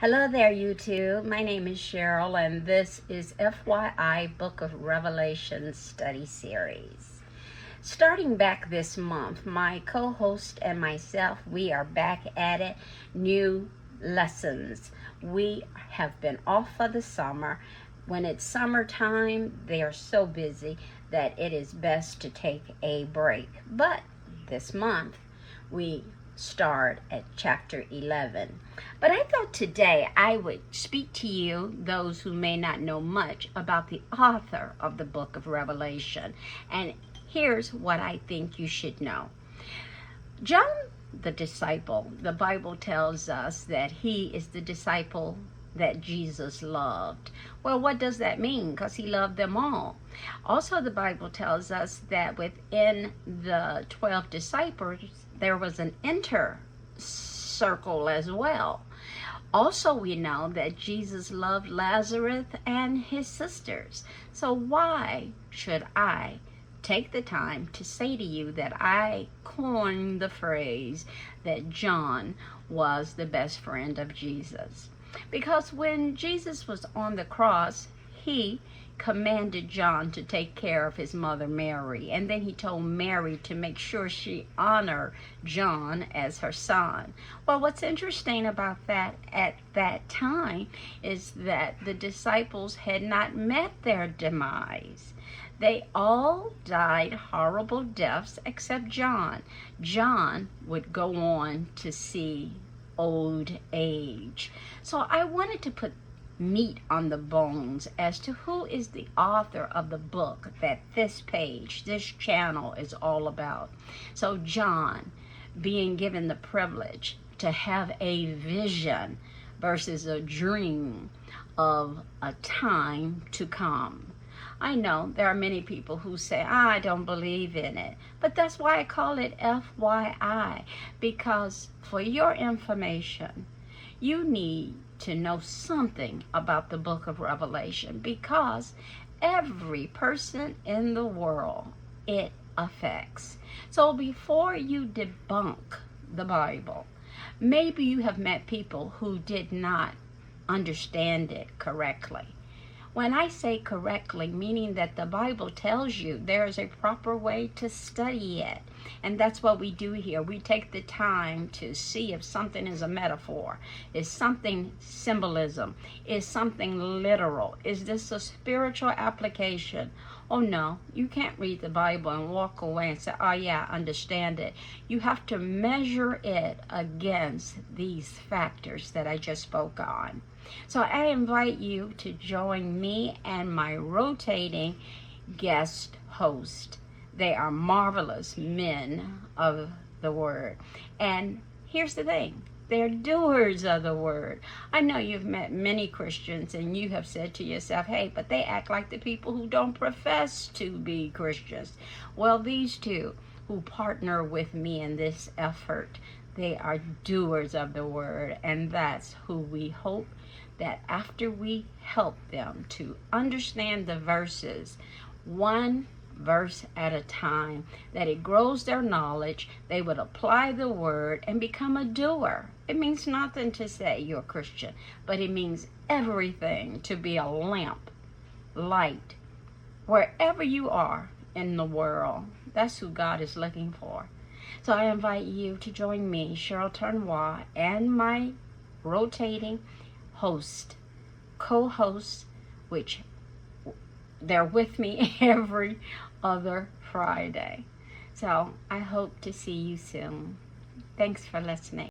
Hello there, YouTube. My name is Cheryl, and this is FYI Book of Revelation Study Series. Starting back this month, my co-host and myself, we are back at it. New lessons. We have been off for the summer. When it's summertime, they are so busy that it is best to take a break. But this month, we start at chapter 11. But I thought today I would speak to you, those who may not know much, about the author of the book of Revelation. And here's what I think you should know. John, the disciple, the Bible tells us that he is the disciple that Jesus loved. Well, what does that mean? Because he loved them all. Also, the Bible tells us that within the 12 disciples, there was an inner circle as well. Also, we know that Jesus loved Lazarus and his sisters. So why should I take the time to say to you that I coined the phrase that John was the best friend of Jesus? Because when Jesus was on the cross, he commanded John to take care of his mother Mary, and then he told Mary to make sure she honored John as her son. Well, what's interesting about that at that time is that the disciples had not met their demise. They all died horrible deaths except John. John would go on to see old age. So I wanted to put meat on the bones as to who is the author of the book that this page, this channel is all about. So John being given the privilege to have a vision versus a dream of a time to come. I know there are many people who say, I don't believe in it. But that's why I call it FYI, because for your information, you need to know something about the book of Revelation, because every person in the world it affects. So before you debunk the Bible, maybe you have met people who did not understand it correctly. When I say correctly, meaning that the Bible tells you there is a proper way to study it. And that's what we do here. We take the time to see if something is a metaphor. Is something symbolism? Is something literal? Is this a spiritual application? Oh no, you can't read the Bible and walk away and say, oh yeah, I understand it. You have to measure it against these factors that I just spoke on. So I invite you to join me and my rotating guest host. They are marvelous men of the word. And here's the thing. They're doers of the word. I know you've met many Christians and you have said to yourself, hey, but they act like the people who don't profess to be Christians. Well, these two who partner with me in this effort, they are doers of the word, and that's who we hope that after we help them to understand the verses, one verse at a time, that it grows their knowledge, they would apply the word and become a doer. It means nothing to say you're a Christian, but it means everything to be a lamp, light, wherever you are in the world. That's who God is looking for. So I invite you to join me, Cheryl Turnois, and my rotating host, co-host, which they're with me every other Friday. So I hope to see you soon. Thanks for listening.